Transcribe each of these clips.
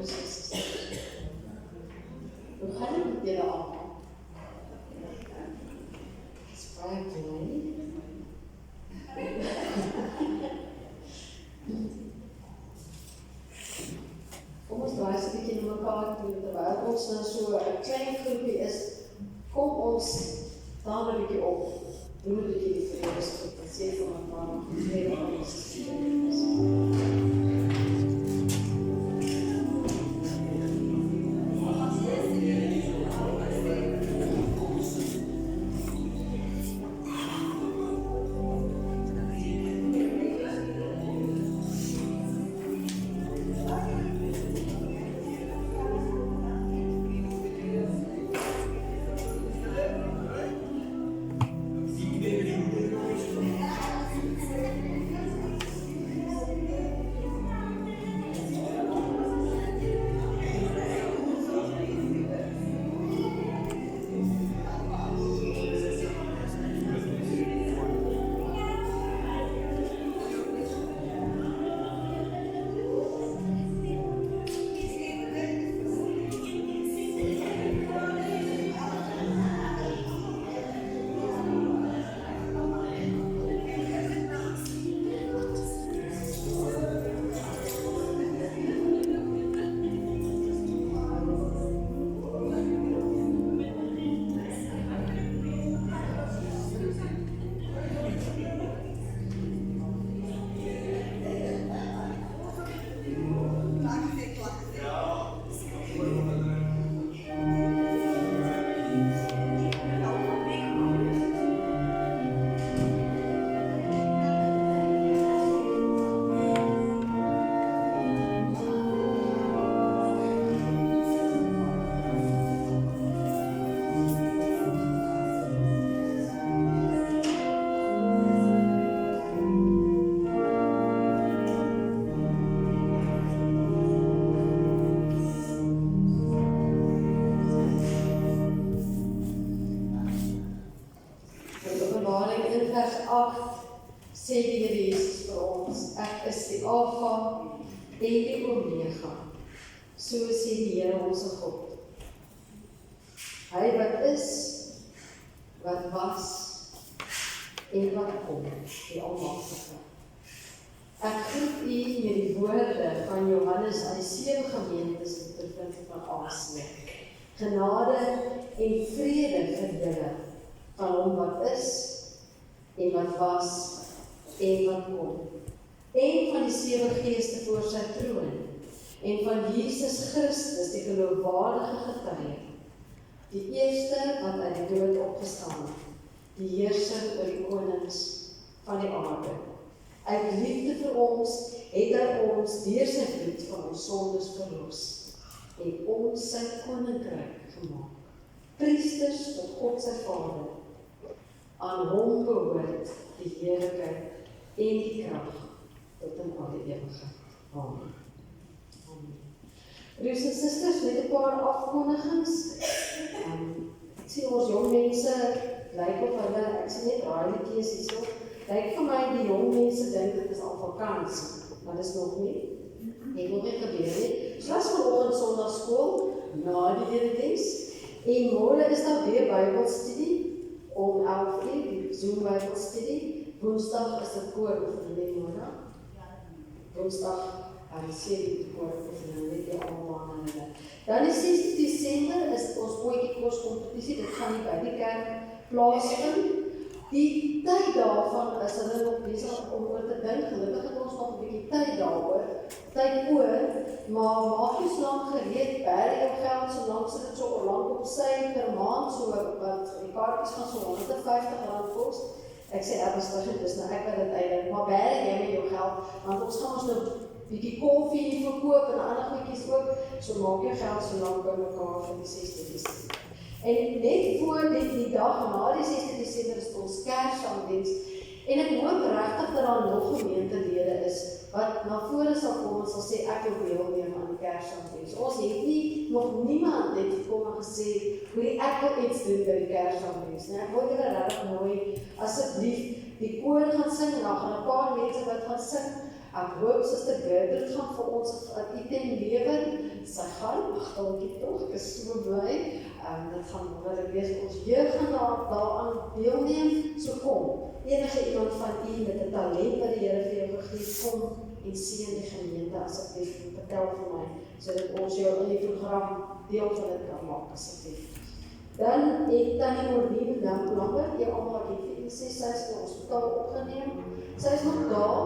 broers en susters. Hoe gaan dit met julle almal? Dit is baie mooi. Kom ons draai so 'n bietjie na mekaar toe, terwyl ons nou so 'n klein groepie is, kom ons staan 'n bietjie op, doen 'n bietjie die vredesgroep, en sê vir mekaar, vrede van Jesus. Sê die Here Jesus vir ons, ek is die Alfa en die Omega. So sê die Here ons God. Hy wat is, wat was en wat kom, die Almagtige. Ek groet u met die woorde van Johannes aan die 7 gemeentes in die provinsie van Asië. Genade en vrede vir julle van hom wat is en wat was en wat kom, en van die 7 geeste voor sy troon, en van Jesus Christus, die geloofwaardige getuie, die eerste wat uit die dood opgestaan, die heerser oor die konings van die aarde. Uit liefde vir ons, het hy ons deur sy bloed van ons sondes verlos, en ons sy koninkryk gemaak. Priesters tot God sy Vader, aan hom behoort die heerlikheid en die krag tot in alle ewigheid. Amen. Amen. Broers en susters, met 'n paar afkondigings. Ek sien ons jong mense lyk op hulle, ek sien net raailetjies hierso. Lyk vir my die jong mense dink dit is al vakansie, maar dis nog nie. Het nog nie gebeur nie. So as vanoggend Sondagskool na die erediens en môre is daar weer Bybelstudie om 11:00 die Zoom Bybelstudie. Woensdag is dit kooroefening môre. Woensdag sê die kooroefening, weet jy almal aan hulle. Dan die 6 Desember is ons potjie kos kompetisie, dit gaan nie by die kerk plaasvind. Die tyd daarvan is hulle nog besig om oor te dink. Gelukkig het ons nog 'n bietjie tyd daaroor, tyd oor, maar maak jy so lank gereed, berg jou geld so lank sit dit so lank op sy per maand, so wat die kaartjies gaan so R150 kos. Ek sê ernstig, dis nou ek wat dit uitdink, maar berg jy met jou geld, want ons gaan ons nou bietjie koffie verkoop en ander goedjies ook, so maak jou geld so lank by mekaar vir die 6 Desember. En net voor die dag na die 6 Desember is ons Kersaanddiens, en ek hoop regtig dat daar nog gemeentelede is wat na vore sal kom en sal sê ek wil deelneem aan die Kersaanddiens. Ons het nie nog niemand net gekom en gesê hoe ek wil iets doen by die Kersaanddiens. Ek wil julle regtig mooi asseblief die koor gaan sing en dan gaan 'n paar mense wat gaan sing. Ek hoop Suster Gertrude gaan vir ons 'n item lewer. sy gaan, dankie tog, ek is so bly. Dit gaan wonderlik wees, ons jeug gaan daaraan deelneem, so kom. Enige iemand van u met 'n talent wat die Here vir jou gegee het, kom en seën die gemeente asseblief, vertel vir my, sodat ons jou in die program deel van dit kan maak asseblief. Dan het Tannie Morbien Lambert, jy almal wat het gesê, sy is in die hospitaal opgeneem. Sy is nog daar.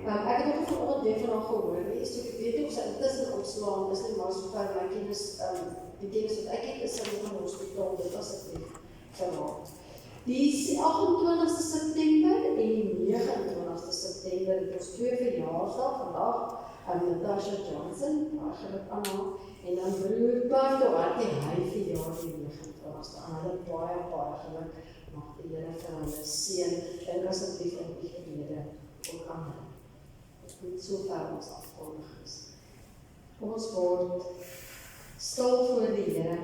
Ek het ook vanoggend weer van haar gehoor, so ek weet ook sy intussen ontslaan, is nie maar so ver my kennis, die kennis wat ek het, is sy nog in die hospitaal, dit asseblief verlaat. Die 28ste September en die 29ste September het ons 2 verjaarsdag vandag, Natasha Johnson, hartlik aan haar, en dan broer Pato, hy verjaar die 29ste, aan hulle baie geluk, mag die Here vir hulle seën, en asseblief in die gebede ook aan hulle. Dit moet so ver ons afkondig is. Ons word stil voor die Here,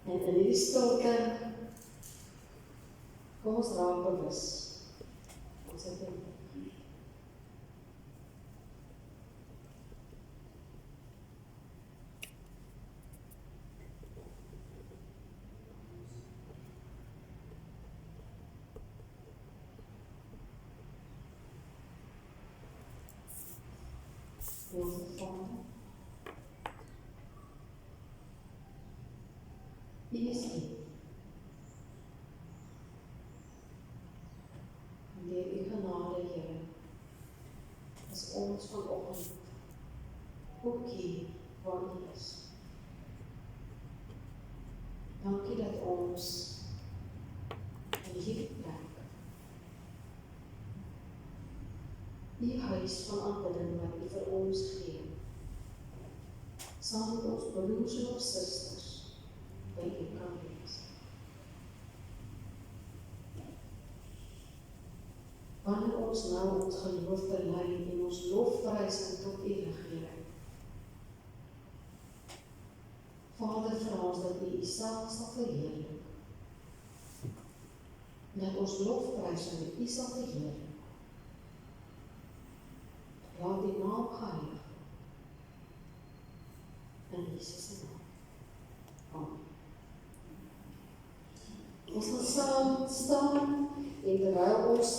en in die stilte, kom ons raak bewus. Ons het dit. Onze Vader, U is lief. Deur U genade, Here, is ons vanoggend ook hier waar U is. Dankie dat ons in hierdie plek die huis van aanbidding wat U vir ons gee, saam met ons broers en ons susters by U kan wees. Wanneer ons nou ons geloof bely en ons lofprysing tot U rig, Here, Vader, vra ons dat U self sal verheerlik, dat ons lofprysing U sal verheerlik. Laat die naam geheilig in Jesus se naam. Amen. Ons gaan saam staan en terwyl ons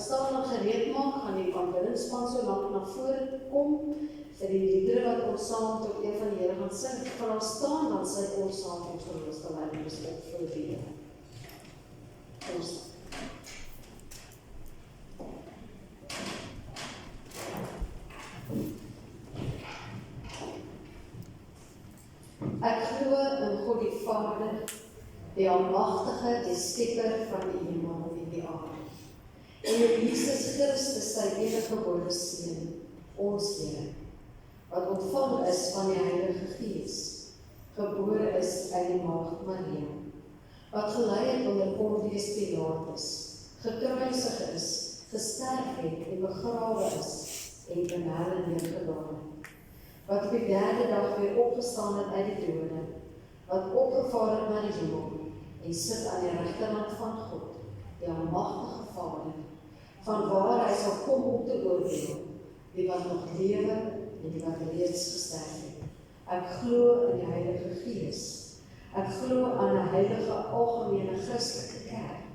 staan en gereed maak, gaan die aanbiddingsspan so lank na vore kom vir die liedere wat ons saam tot eer van die Here gaan sing. Van ons staan, dan sy ons saam ons geloofsbelijdenis op vir die Here. Ons Ek glo in God die Vader, die Almagtige, die Skepper van die hemel en die aarde, en in Jesus Christus sy eniggebore Seun, ons Here, wat ontvang is van die Heilige Gees, gebore is uit die Maagd Maria, wat gelei het onder Pontius Pilatus, gekruisig is, gesterf het en begrawe is, en ten helle neergedaal het, wat op die 3de dag weer opgestaan het uit die dode, wat opgevaar het na die hemel, en sit aan die regterhand van God, die Almagtige Vader, van waar hy sal kom om te oordeel, die wat nog lewe en die wat reeds gesterf het. Ek glo in die Heilige Gees, ek glo aan 'n heilige algemene Christelike kerk,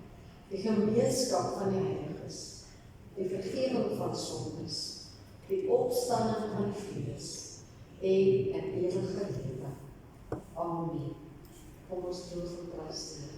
die gemeenskap van die heiliges, die vergifnis van sondes, die opstanding van die vlees, en 'n ewige lewe. Amen. Kom ons loof en prys die Here.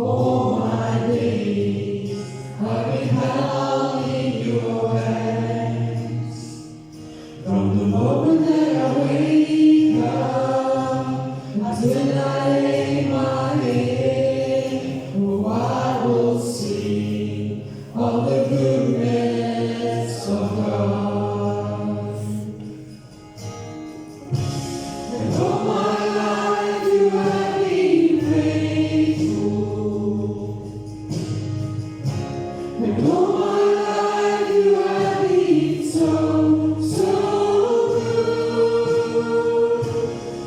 All my days I've been held in your hands. From the moment that I wake up until I lay my head, oh, I will sing of the goodness of God. And all my life you have been faithful. And all my life you have been so, so good.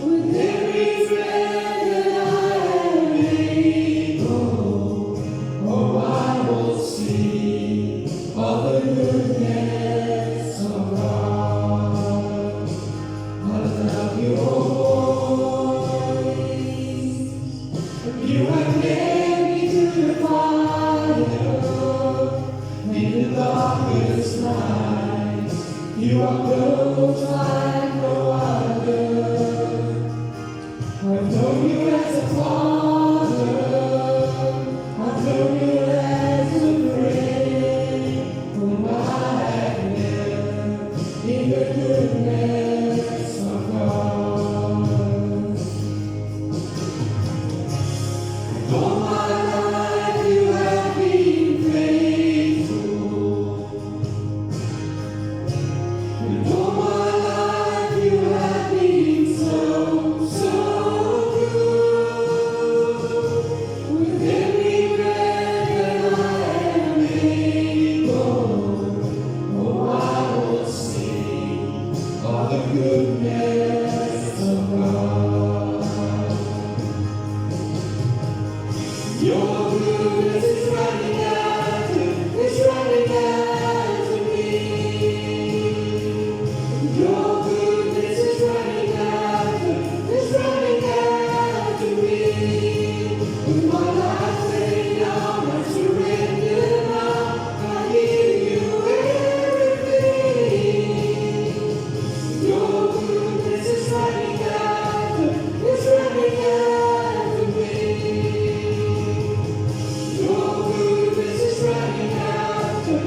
With every breath that I am able, oh, I will sing of the goodness of God. I love your voice. You have led me to the fire in the darkest night. You are close like no other. I've known you as a father. I've known you as a friend. When I have lived in the goodness of God. All my life you have been faithful. And all my life you have been so, so good. With every breath that I am able, oh, I will sing of the goodness of God. Your goodness is running after me. Your goodness is running after me. With my life laid down, I surrender now. I give you everything. Your goodness is running after me. Your goodness is running after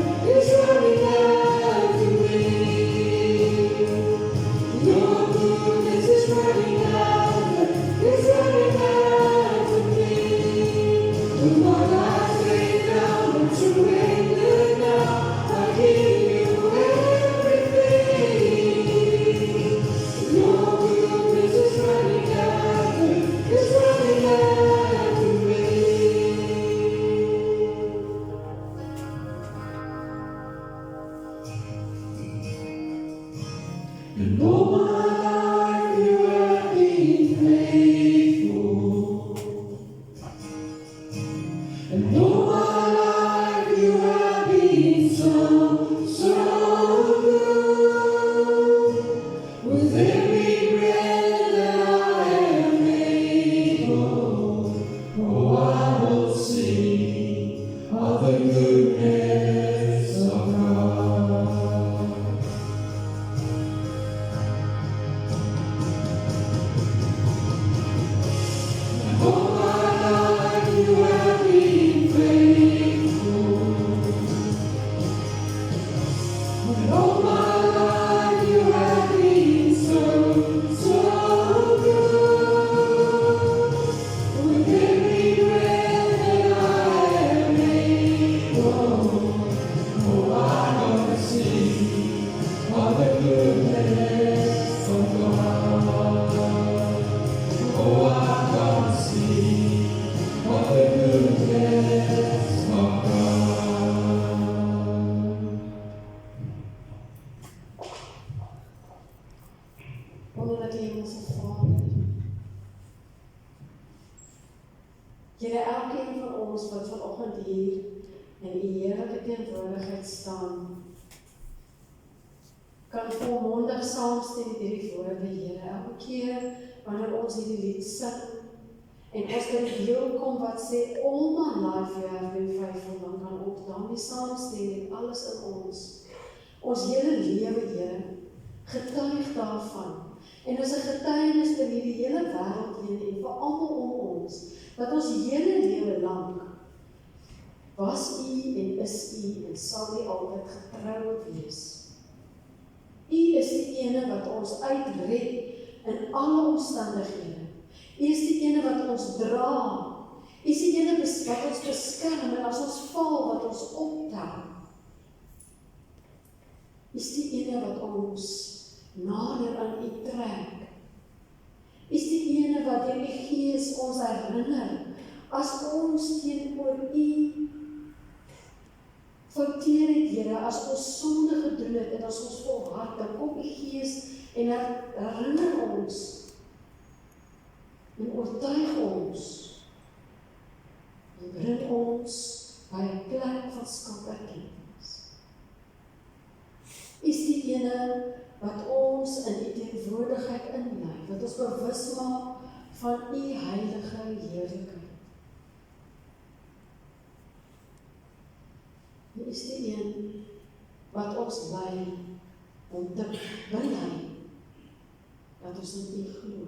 me. Your goodness is running after me. With my life laid down and surrender now, I give you everything. Your goodness is running after me. And all my life you have been faithful. And all my life you have been so, so good. With every breath that I am able, oh, I will sing of the goodness of God. All my life you have been faithful. And all my life you have been so, so good. With every breath that I am able, oh, I want to sing of the goodness of God. Oh, I want to sing of the goodness of God. Wonderlike Hemelse Vader. Here, elkeen van ons wat vanoggend hier in U heerlike teenwoordigheid staan, kan volmondig saamstem met hierdie woorde, Here. Elke keer wanneer ons hierdie lied sing en ons by die deel kom wat sê, all my life you have been faithful, dan kan ons daarmee saamstem met alles in ons. Ons hele lewe, Here, getuig daarvan. En ons 'n getuienis vir hierdie hele wêreld heen en vir almal om ons, dat ons hele lewe lank was U en is U en sal U altyd getrou wees. U is die ene wat ons uitred in alle omstandighede. U is die ene wat ons dra. U is die ene wat ons beskerm en as ons val wat ons optel. U is die ene wat ons nader aan U trek. U is die ene wat deur die Gees ons herinner as ons teenoor U fouteer het, Here, as ons sonde gedoen het en as ons volhard, dan kom die Gees en herinner ons en oortuig ons en bring ons by 'n plek van skulderkennis. Is die ene wat ons in die teenwoordigheid inlei, wat ons bewus maak van U heilige heerlikheid. U is die een wat ons lei om te bely dat ons in U glo.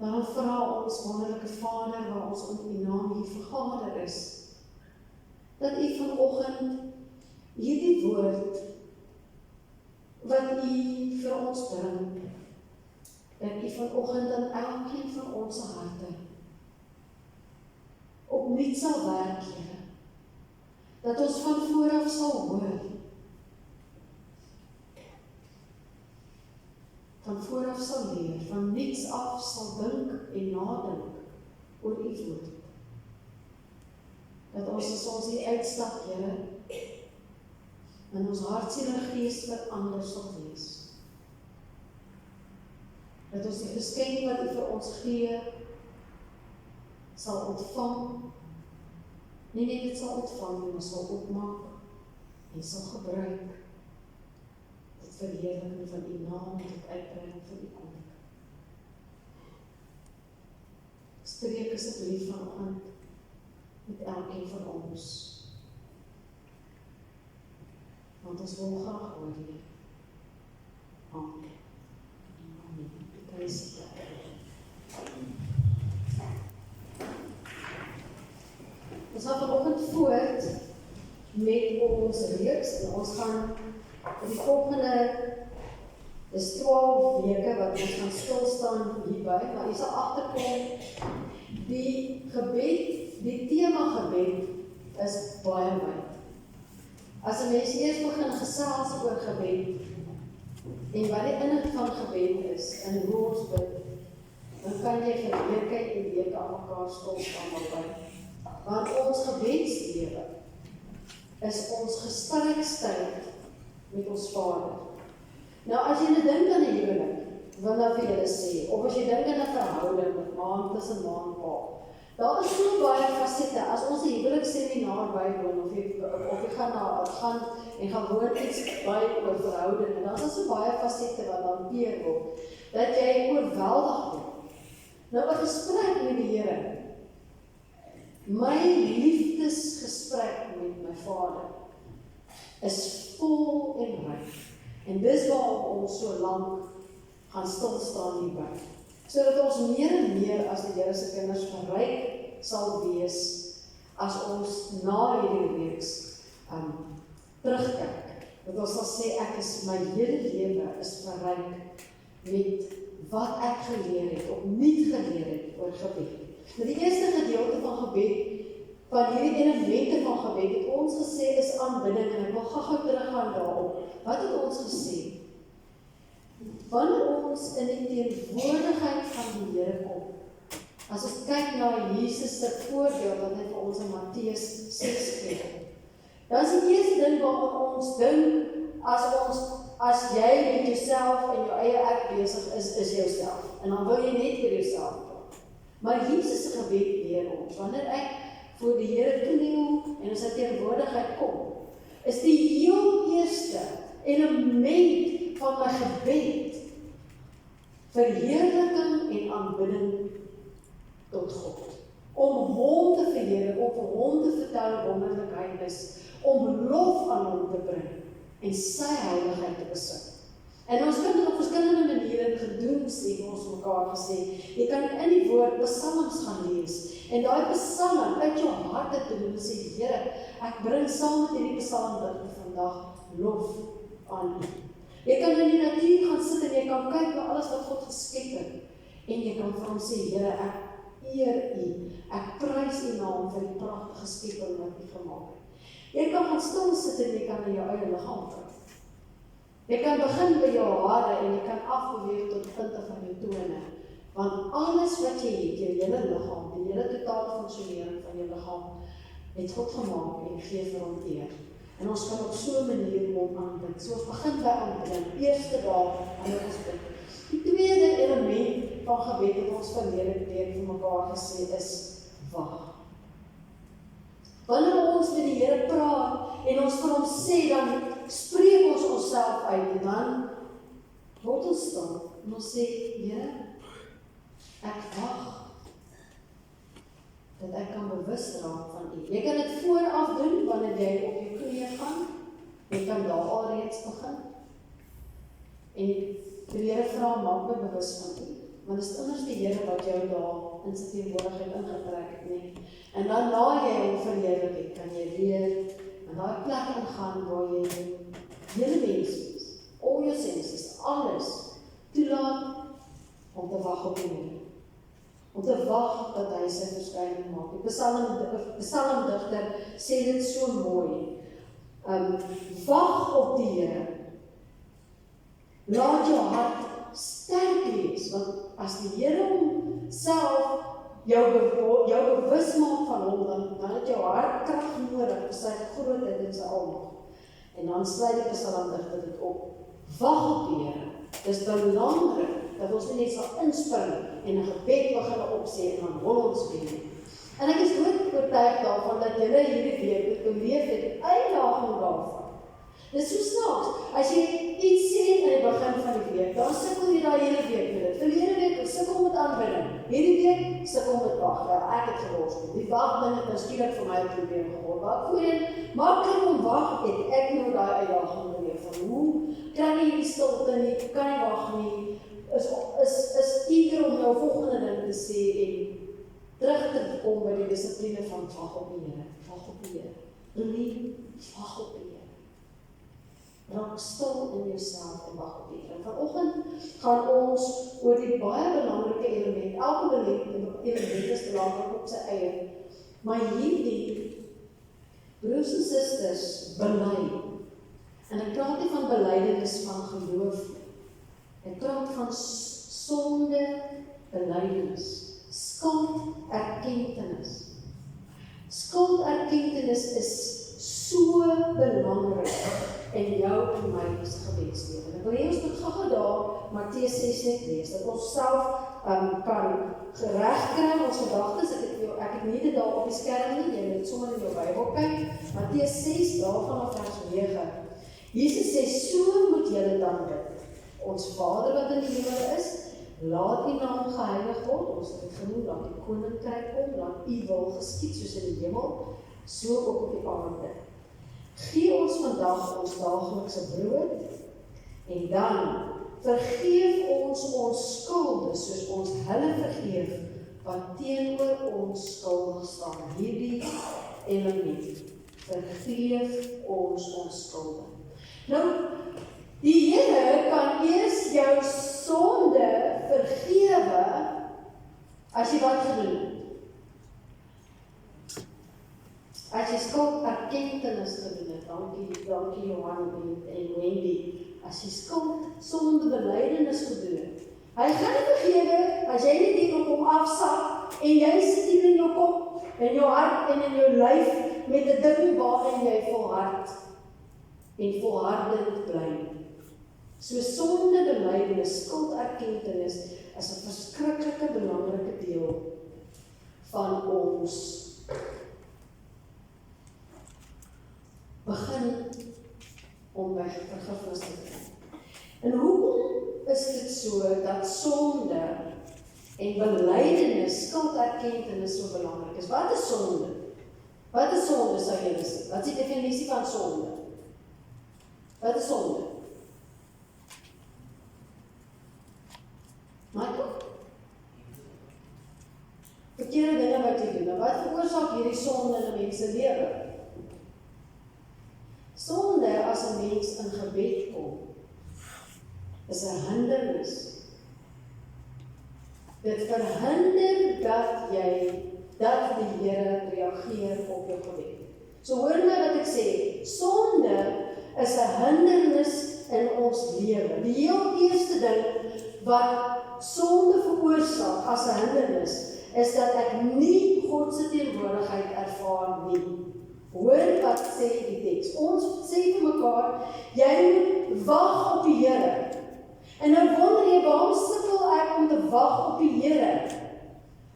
Dan vra ons wonderlike Vader, waar ons in U naam hier vergader is, dat U vanoggend hierdie woord wat U vir ons bring, dat U vanoggend in elkeen van ons harte opnuut sal werk, Here, dat ons van vooraf sal hoor, van vooraf sal leer, van niets af sal dink en nadink oor U woord. Dat ons as ons hier uitstap, Here, in ons hart, siel en gees verander sal wees. Dat ons die geskenk wat U vir ons gee, sal ontvang, nie net dit sal ontvang, maar sal opmaak en sal gebruik tot verheerliking van U naam, tot uitbreiding van U koninkryk. Spreek asseblief vanoggend met elkeen van ons, want ons wil graag hoor, Heer. Amen. Amen. Prys die Here. Ons gaan vanoggend voort met ons reeks en ons gaan die volgende, dis 12 weke wat ons gaan stilstaan hierby, maar jy sal agterkom, die gebed, die tema gebed is baie wyd. As 'n mens eers begin gesels oor gebed en wat die inhoud van gebed is en hoe ons bid, dan kan jy vir weke en weke aan mekaar stilstaan by. Want ons gebedslewe is ons gestrekstyd met ons Vader. Nou as jy dink aan 'n huwelik, wil nou vir julle sê, of as jy dink aan 'n verhouding met ma tussen ma en pa, daar is so baie fasette. As ons 'n huweliksseminaar bywoon, of jy gaan hoor iets by oor verhouding, en dan is daar so baie fasette wat hanteer word, dat jy oorweldig word. Nou 'n gesprek met die Here, my liefdesgesprek met my Vader is vol en ryk. En dis waarom ons so lank gaan stilstaan hierby. Sodat ons meer en meer as die Here se kinders verryk sal wees as ons na hierdie reeks terugkyk. Dat ons sal sê, my hele lewe is verryk met wat ek geleer het, of nie geleer het oor gebed. Nou die eerste gedeelte van gebed, van hierdie elemente van gebed, het ons gesê is aanbidding, en ek wil gou teruggaan daarop. Wat het ons gesê? Wanneer ons in die teenwoordigheid van die Here kom, as ons kyk na Jesus se voorbeeld, wat hy vir ons in Matteus 6 gee, dan is die eerste ding waarop ons dink, as jy met jouself en jou eie ek besig is jouself, en dan wil jy net vir jouself praat. Maar Jesus se gebed leer ons, wanneer ek voor die Here kniel en in sy teenwoordigheid kom, is die heel eerste element van my gebed verheerliking en aanbidding tot God. Om hom te verheerlik, om vir hom te vertel wonderlik hy is, om lof aan hom te bring en sy heiligheid te besit. En ons kan dit op verskillende maniere gedoen, sê ons mekaar gesê. Jy kan in die woord psalms gaan lees. En daai psalm uit jou harte te doen, sê Here, ek bring saam met hierdie psalmdigter vandag lof aan U. Jy kan in die natuur gaan sit en jy kan kyk na alles wat God geskep het. En jy kan vir hom sê, Here, ek eer U. Ek prys U naam vir die pragtige skepping wat U gemaak het. Jy kan gaan stil sit en jy kan in jou eie liggaam kyk. Jy kan begin by jou hare en jy kan afbeweeg tot punte van jou tone. Want alles wat jy het, jou hele liggaam, die hele totale funksionering van jou liggaam, het God gemaak en gee vir hom eer. En ons kan op so 'n manier hom aanbid. So ons begin by aanbidding. Eerste dag aan ons bid. Die tweede element van gebed het ons verlede week vir mekaar gesê is wag. Wanneer ons met die Here praat en ons vir hom sê, dan spreek ons onsself uit en dan word ons stil en ons sê, Here, ek wag dat ek kan bewus raak van U. Jy kan dit vooraf doen wanneer jy op jou knieë gaan. Jy kan daar al reeds begin. En die Here vra, maak my bewus van U. Want dit is immers die Here wat jou daar in sy teenwoordigheid ingetrek het, nie. En dan na jy hom verheerlik het, kan jy weer in daai plek ingaan waar jy hele mens is, al jou senses, alles toelaat om te wag op die Here. Om te wag dat hy sy verskyning maak. Die psalmdigter sê dit so mooi. Wag op die Here. Laat jou hart sterk wees, want as die Here homself jou bewus maak van hom, dan het jou hart krag nodig vir sy grootheid en sy almag. En dan sluit die psalmdigter dit op. Wag op die Here. Dis belangrik dat ons nie net sal inspring en 'n gebed begin opsê en dan hol ons weer. En ek is oortuig daarvan dat julle hierdie week dit beleef het, uitdaging daarvan. Dis so snaaks. As jy iets sê in die begin van die week, dan sukkel jy daai hele week met dit. Verlede week sukkel met aanbidding. Hierdie week sukkel met wag. Ja, ek het geworstel. Die wagding het skielik vir my 'n probleem geword. Maar voorheen, maklik om wag het ek nou daai uitdaging beleef van hoe kan jy die stilte nie, kan jy wag nie, is eager om jou volgende ding te sê en terug te kom by die dissipline van wag op die Here. Wag op die Here. Belief, wag op die Here. Raak stil in jouself en wag op die Here. Vanoggend gaan ons oor die baie belangrike element. Elke element is belangrik op sy eie. Maar hierdie broers en susters bely. En ek praat nie van belydenis van geloof. Ek praat van sonde belydenis. Skulderkentenis. Skulderkentenis is so belangrik in jou en my gebedslewe. Ek wil hê ons moet gou daar Matteus 6 net lees, dat ons self kan regkry ons gedagtes. Ek het nie dit daar op die skerm nie, jy moet sommer in jou Bybel kyk. Matteus 6 daarvan vers 9. Jesus sê, so moet julle dan bid. Ons Vader wat in die hemel is, laat U naam geheilig word. Ons het genoem dat die koninkryk kom, dat U wil geskied soos in die hemel, so ook op die aarde. Gee ons vandag ons daaglikse brood, en dan vergeef ons skulde, soos ons hulle vergeef, wat teenoor ons skuldig staan. Hierdie element, vergeef ons skulde. Nou, die Here kan eers jou sonde vergewe, as jy wat gedoen het. As jy skulderkentenis gedoen het, dankie Johan en Wendy, as jy sonde belydenis gedoen het, hy gaan nie vergewe, as jy nie dit op hom afsak, en jy sit hier in jou kop, in jou hart en in jou lyf, met 'n ding waarin jy volhard, en volhardend bly. So sonde belydenis, skulderkentenis, is 'n verskriklike belangrike deel van ons begin om by vergifnis te kry. En hoekom is dit so dat sonde en belydenis, skulderkentenis so belangrik is? Wat is sonde? Wat is sonde, sou julle sê? Wat is die definisie van sonde? Wat is sonde? verkeerde dinge wat jy doen. En wat veroorsaak hierdie sonde in 'n mens se lewe? Sonde, as 'n mens in gebed kom, is 'n hindernis. Dit verhinder dat die Here reageer op jou gebed. So hoor nou wat ek sê, sonde is 'n hindernis in ons lewe. Die heel eerste ding wat sonde veroorsaak as 'n hindernis, is dat ek nie God se teenwoordigheid ervaar nie. Hoor wat sê die teks. Ons sê vir mekaar, jy moet wag op die Here. En nou wonder jy, waarom sukkel ek om te wag op die Here?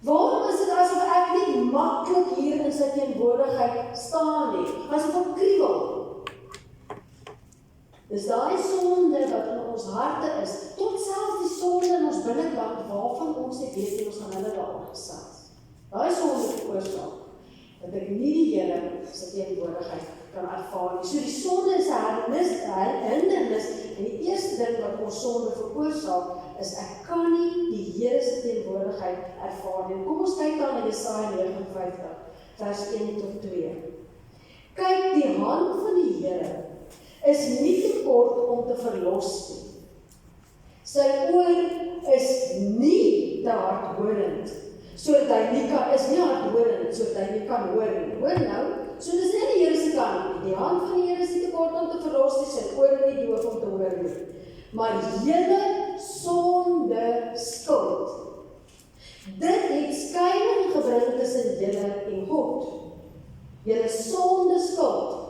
Waarom is dit asof ek nie maklik hier in sy teenwoordigheid staan nie? Asof ek kriebel. Dis daai sonde wat in ons harte is, tot selfs die sonde in ons binnekant, waarvan ons nie weet nie, ons gaan hulle daarop gesels. Daai sonde veroorsaak dat ek nie die Here se teenwoordigheid kan ervaar nie. So die sonde is 'n hindernis, en die eerste ding wat ons sonde veroorsaak, is ek kan nie die Here se teenwoordigheid ervaar nie. Kom ons kyk dan in Jesaja 59, vers 1 tot 2. Kyk, die hand van die Here is nie te kort om te verlos nie. Sy oor is nie te hardhorend, sodat hy nie kan, sodat hy nie kan hoor nie. Hoor nou, so dis nie die Here se kant nie. Die hand van die Here is nie te kort om te verlos nie, sy oor nie doof om te hoor nie. Maar julle sonde skuld, dit het skeiding gebring tussen julle en God. Julle sonde skuld.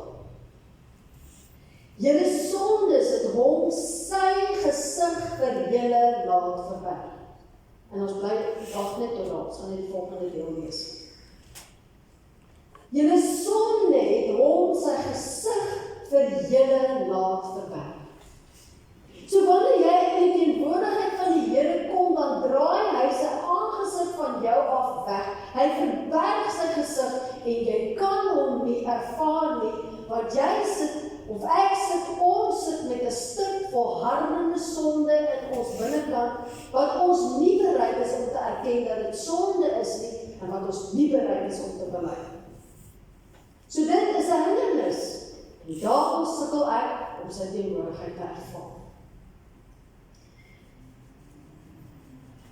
Julle sondes het hom sy gesig vir julle laat verberg. En ons bly wag net tot daar, ons gaan net die volgende deel lees. Julle sonde het hom sy gesig vir julle laat verberg. So wanneer jy in die teenwoordigheid van die Here kom, dan draai hy sy aangesig van jou af weg. Hy verberg sy gesig en jy kan hom nie ervaar nie, want jy sit, of ek sit, ons sit met 'n stuk volhardende sonde in ons binnekant, wat ons nie bereid is om te erken dat dit sonde is nie, en wat ons nie bereid is om te bely. So dit is 'n hindernis, en daarom sukkel ek om sy teenwoordigheid te ervaar.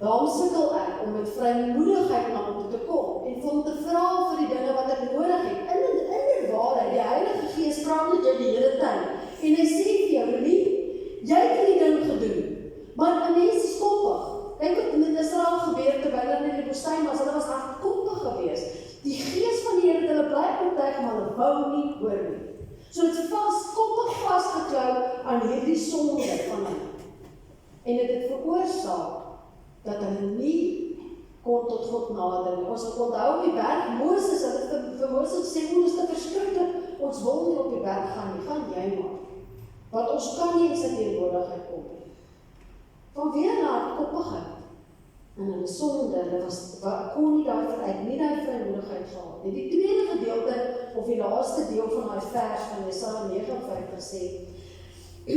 Daarom sukkel ek om met vrymoedigheid na hom te kom en vir hom te vra vir die dinge wat ek nodig het. In die waarheid, die Heilige Gees praat met jou die hele tyd. En hy sê vir jou, jy het die ding gedoen, maar 'n mens is koppig. Kyk wat met Israel gebeur terwyl hulle in die woestyn was, hulle was hardkoppig geweest. Die Gees van die Here het hulle bly oortuig, maar hulle wou nie hoor nie. So het koppig vasgeklou aan hierdie sonde van hulle. En dit het veroorsaak dat hulle nie kon tot God nader nie. Ons onthou op die berg, Moses, hulle vir Moses sê, ons is te verskriklik, ons wil nie op die berg gaan nie, gaan jy maar. Want ons kan nie in sy teenwoordigheid kom. Vanweer hulle hardkoppigheid en hulle sonde, hulle kon nie daaruit nie die vrymoedigheid gehad. En die tweede gedeelte, of die laaste deel van die vers van Jesaja 59 sê,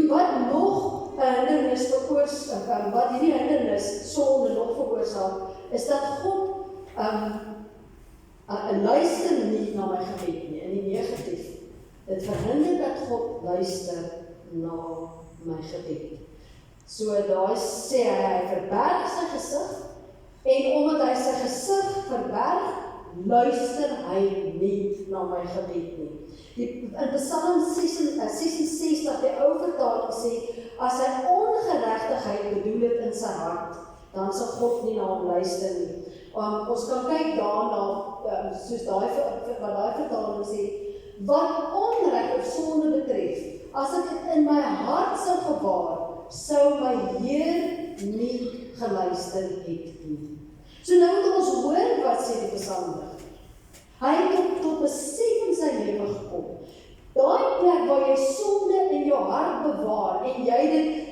wat nog 'n hindernis veroorsaak, wat hierdie hindernis sonde nog veroorsaak, is dat God luister nie na my gebed nie, in die negatief. Dit verhinder dat God luister na my gebed. So daar sê hy verberg sy gesig, en omdat hy sy gesig verberg, luister hy nie na my gebed nie. In Psalm 66, die ou vertaling sê, as hy ongeregtigheid bedoel het in sy hart, dan sal God nie na hom luister nie. Ons kan kyk daarna, soos wat daai vertaling sê, wat onreg of sonde betref, as ek dit in my hart sou gewaar, sou my Heer nie geluister het nie. So nou moet ons hoor wat sê die psalmdiger. Hy het tot besef in sy lewe gekom. Daai plek waar jy sonde in jou hart bewaar, en jy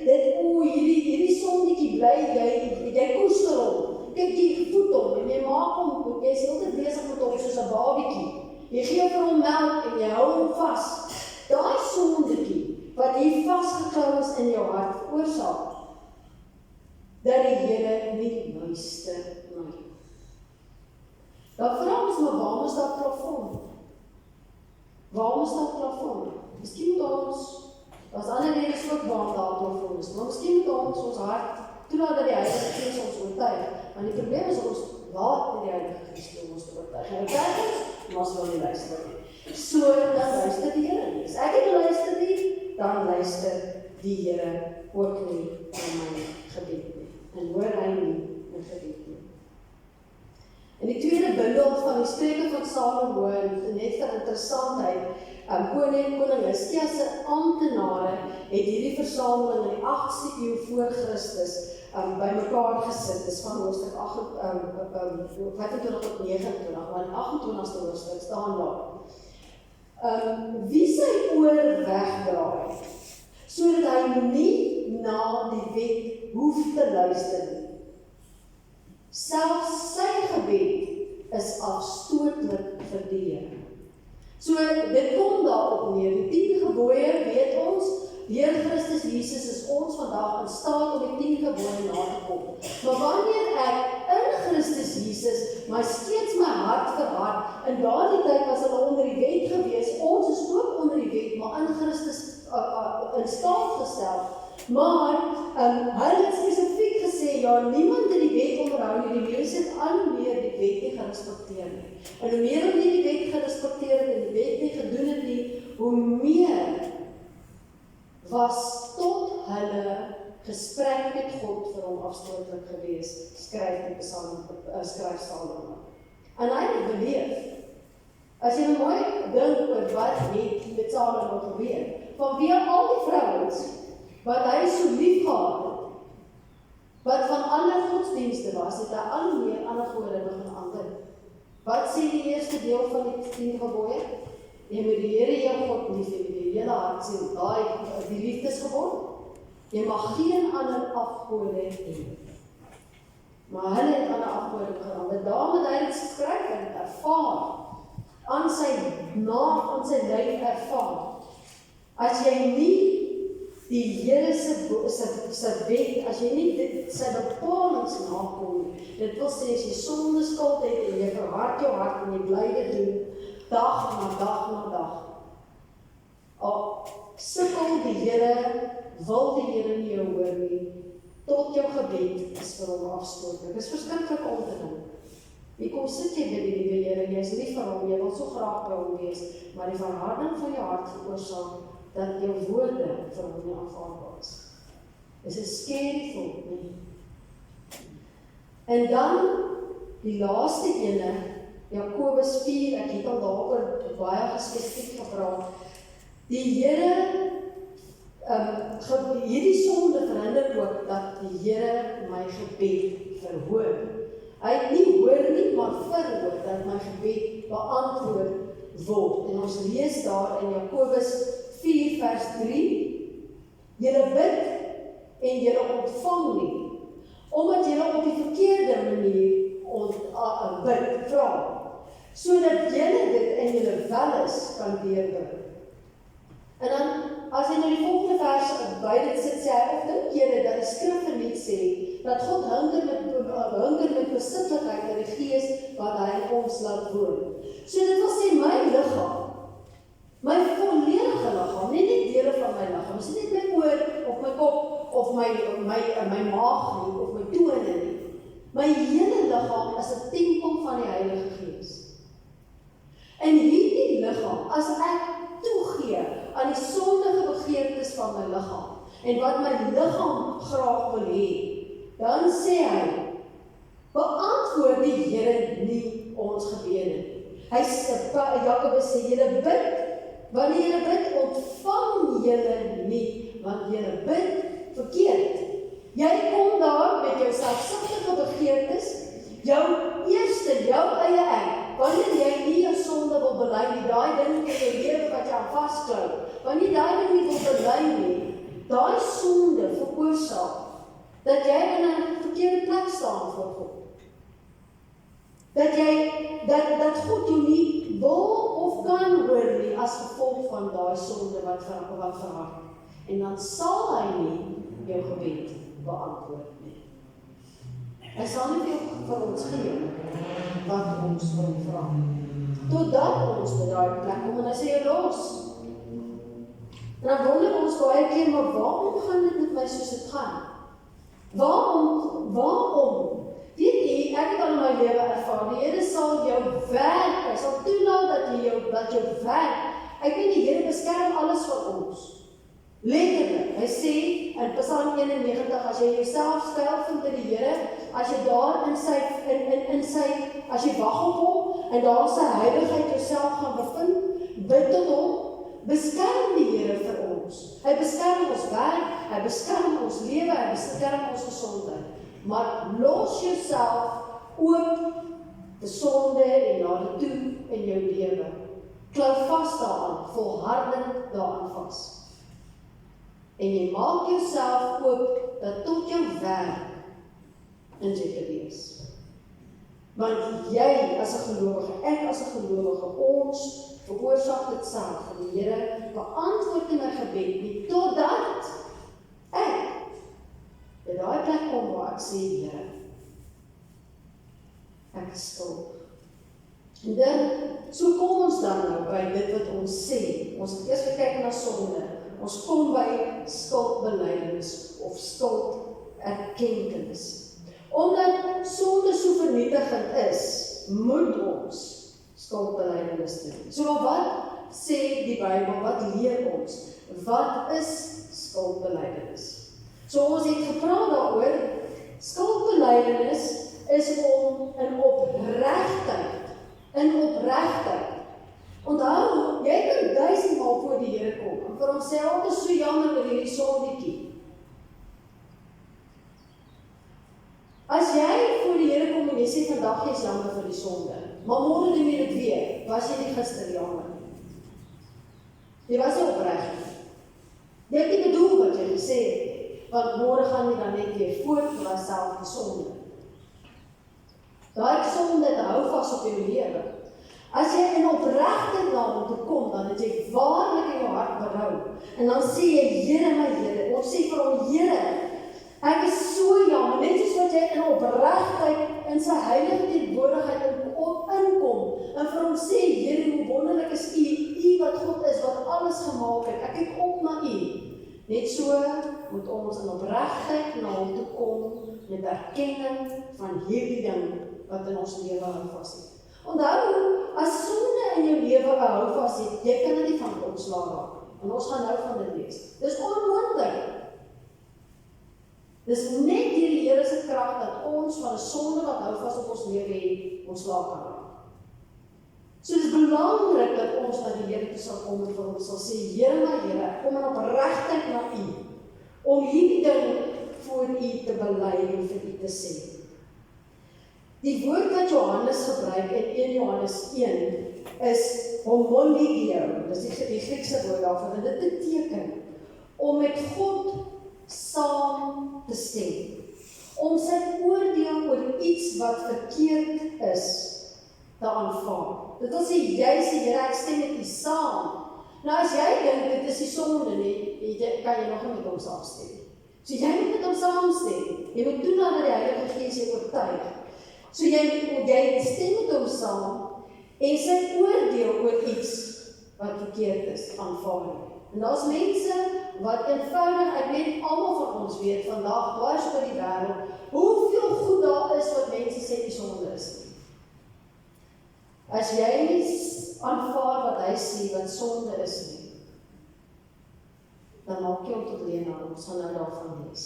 hierdie sondetjie bly, jy koester hom, kyk jy voed hom, en jy maak hom, jy is altyd besig met hom soos 'n babietjie. Jy gee vir hom melk, en jy hou hom vas. Daai sondetjie, wat hier vasgeklou is in jou hart, veroorsaak dat die Here nie luister na jou. Dan vra ons maar, waarom is daar plafon? Waarom is daar plafon? Miskien moet ons, as ander redes ook waarom daar plafon is, maar miskien moet ons hart toelaat dat die Heilige Gees ons oortuig. Want die probleem is ons laat die Heilige Gees ons oortuig. En oortuig ons, maar ons wil nie luister nie. So, dan luister die Here nie. As ek nie luister nie, dan luister die Here ook nie in my gebed nie. En hoor hy nie in gebed nie. In die tweede bundel van die Spreuke van Salomo, net vir interessantheid, koning Hizkia se amptenare het hierdie versameling in die 8de eeu voor Christus by mekaar gesit. Dis van hoofstuk 25 tot 29, maar in 28ste hoofstuk staan daar. Wie sy oor wegdraai, sodat hy nie na die wet hoef te luister nie. Selfs sy gebed is afstootlik vir die Here. So, dit kom daarop neer. Die 10 gebooie, weet ons, deur Christus Jesus is ons vandag in staat om die 10 gebooie na te kom. Maar wanneer ek in Christus Jesus my steeds my hart verhard, in daardie tyd was hulle onder die wet gewees, ons is ook onder die wet, maar in Christus in staat gestel. Maar hulle het spesifiek gesê, ja, niemand het die wet onderhou nie, die mense het al meer die wet nie gerespekteer nie. En hoe meer hulle die wet gerespekteer het en die wet nie gedoen het nie, hoe meer was tot hulle gesprek met God vir hom afstootlik gewees, skryf Salomo. En hy het beleef, as jy mooi dink oor wat het met Salomo gebeur, vanweë al die vrouens, wat hy so lief gehad het, wat van ander godsdienste was, het hy al meer ander gode begin aanbid. Wat sê die eerste deel van die 10 gebooie? Jy moet die Here jou God lief hê met die hele hart, sien, die liefdesgebod. Jy mag geen ander afgode hê. Maar hulle het ander afgode begin. Daarom het hy dit skryf en ervaar, aan sy lyf ervaar. As jy nie die Here se wet, as jy nie sy bepalings nakom nie, dit wil sê, as jy sonde skuld het en jy verhard jou hart en jy bly dit doen, dag na dag na dag. Al sukkel die Here, wil die Here nie jou hoor nie, tot jou gebed is vir hom afstootlik. Dit is verskriklik om te dink. Wie kom sit jy by die liewe Here, jy is lief vir hom, jy wil so graag by hom wees, maar die verharding van jou hart veroorsaak dat jou woorde vir hom nie aanvaarbaar is. Is 'n scary thought, nie? En dan, die laaste ene, Jakobus 4, ek het al daaroor baie spesifiek gepraat. Die Here, hierdie sonde verhinder ook dat die Here my gebed verhoor. Hy het nie hoor nie, maar verhoor dat my gebed beantwoord word. En ons lees daar in Jakobus 4 vers 3, julle bid en julle ontvang nie, omdat julle op die verkeerde manier bid, vra, sodat julle dit in julle welis kan deurbring. En dan, as hy nou die volgende vers by dit sit, sê hy, of dink julle dat die skrif verniet sê, dat God hunger met besittlikheid in die gees wat hy in ons laat woon. So dit wil sê, my liggaam, my volledige liggaam, nie net dele van my liggaam, is nie net my oor, of my kop, of my maag nie, of my tone nie. My hele liggaam is 'n tempel van die Heilige Gees. En hierdie liggaam, as ek toegee aan die sondige begeertes van my liggaam, en wat my liggaam graag wil hê, dan sê hy, beantwoord die Here nie ons gebede nie. Jakobus sê, julle bid, wanneer julle bid, ontvang julle nie, want julle bid verkeerd. Jy kom daar met jou selfsugtige begeertes, jou eie ek, wanneer jy nie jou sonde wil bely nie, daai ding in jou lewe wat jy aan vasklou, wanneer jy daai ding nie wil bely nie, daai sonde veroorsaak dat jy in 'n verkeerde plek staan voor God. Dat God jou nie wil of kan hoor nie as gevolg van daai sonde wat verhard. En dan sal hy nie jou gebed beantwoord nie. Hy sal nie vir ons gee. wat ons wil vra. Totdat ons by daai plek kom en hy sê jy los. En dan wonder ons baie keer, maar waarom gaan dit met my soos dit gaan? Waarom? Weet jy, ek het al in my lewe ervaar, die Here sal jou werk, hy sal toelaat dat jou werk. Ek weet die Here beskerm alles van ons. Letterlik, hy sê in Psalm 91, as jy jouself skuil vind in die Here, as jy daar as jy wag op hom, en daar sy heiligheid jouself gaan bevind, bid tot hom, beskerm die Here vir ons. Hy beskerm ons werk, hy beskerm ons lewe, hy beskerm ons gesondheid. Maar los jouself oop te sonde en na die toe in jou lewe. Klou vas daaraan, volhardend daaraan vas. En jy maak jouself oop dat tot jou werk in jy te wees. Want jy as 'n gelowige, ek as 'n gelowige, ons veroorsaak dit self van die Here, beantwoord in my gebed nie, totdat ek by daai plek kom waar ek sê, Here, ek is skuld. En dan, so kom ons dan nou by dit wat ons sê. Ons het eers gekyk na sonde. Ons kom by skuldbelydenis of skulderkenning. Omdat sonde so vernietigend is, moet ons skuldbelydenis doen. So wat sê die Bybel, wat leer ons? Wat is skuldbelydenis? So ons het gepraat daaroor, skuldbelydenis is om in opregtheid, onthou, jy kan 1000 maal voor die Here kom, en vir homself is so jammer oor hierdie sondetjie. As jy voor die Here kom en jy sê vandag jy is jammer vir die sonde, maar môre doen jy dit weer, was jy nie gister jammer nie. Jy was nie opreg nie. Jy het nie bedoel wat jy gesê het, want môre gaan jy dan net weer voort vir dieselfde sonde. Daai sonde te hou vas op jou lewe. As jy in opregtheid na hom toe kom, dan het jy waarlik in jou hart berou. En dan sê jy, Here my Here, ons sê vir hom, Here, ek is so jammer, net soos wat jy in opregtheid in sy heilige teenwoordigheid inkom, en vir hom sê, Here, hoe wonderlik is U wat God is, wat alles gemaak het, ek kyk op na U. Net so moet ons in opregtheid na hom toe kom, met erkenning van hierdie ding wat in ons lewe hou vas het. Onthou, as sonde in jou lewe hou vas het, jy kan dit nie van ontslae raak. En ons gaan nou van dit lees. Dis onmoontlik. Dis net deur die Here se krag dat ons van 'n sonde wat hou vas op ons lewe het, ontslae kan raak. So dit is belangrik dat ons na die Here toe sal kom en vir hom sal sê, Here my Here, ek kom in opregtheid na U, om hierdie ding voor U te bely en vir U te sê. Die woord wat Johannes gebruik in 1 Johannes 1 is homonigio, dis die Griekse woord daarvoor, en dit beteken om met God saam te stem, om sy oordeel oor iets wat verkeerd is, te aanvaar. Dit wil sê, jy sê, Here, ek stem met U saam. Nou as jy dink, dit is die sonde nie, kan jy nog nie met hom saamstem. So jy moet met hom saamstem. Jy moet toelaat dat die Heilige Gees jou oortuig. So jy stem met hom saam, en sy oordeel oor iets wat verkeerd is, aanvaar. En daar's mense wat eenvoudig, ek weet almal van ons weet vandag, dwars oor die wêreld, hoeveel goed daar is wat mense sê die sonde is. As jy nie aanvaar wat hy sê, wat sonde is nie, dan maak jy hom tot leenaar, ons gaan nou daarvan lees.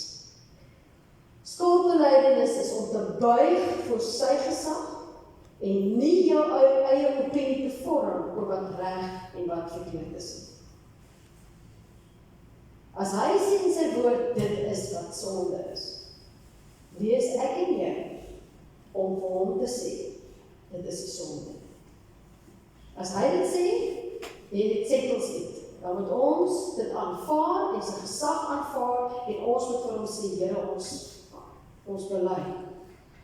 Skuldbelydenis is om te buig voor sy gesag, en nie jou eie opinie te vorm oor wat reg en wat verkeerd is. As hy sê in sy woord, dit is wat sonde is, wie is ek en jy om vir hom te sê, dit is die sonde. As hy dit sê, en dit settles dit, dan moet ons dit aanvaar, en sy gesag aanvaar, en ons moet vir hom sê, Here, ons bely.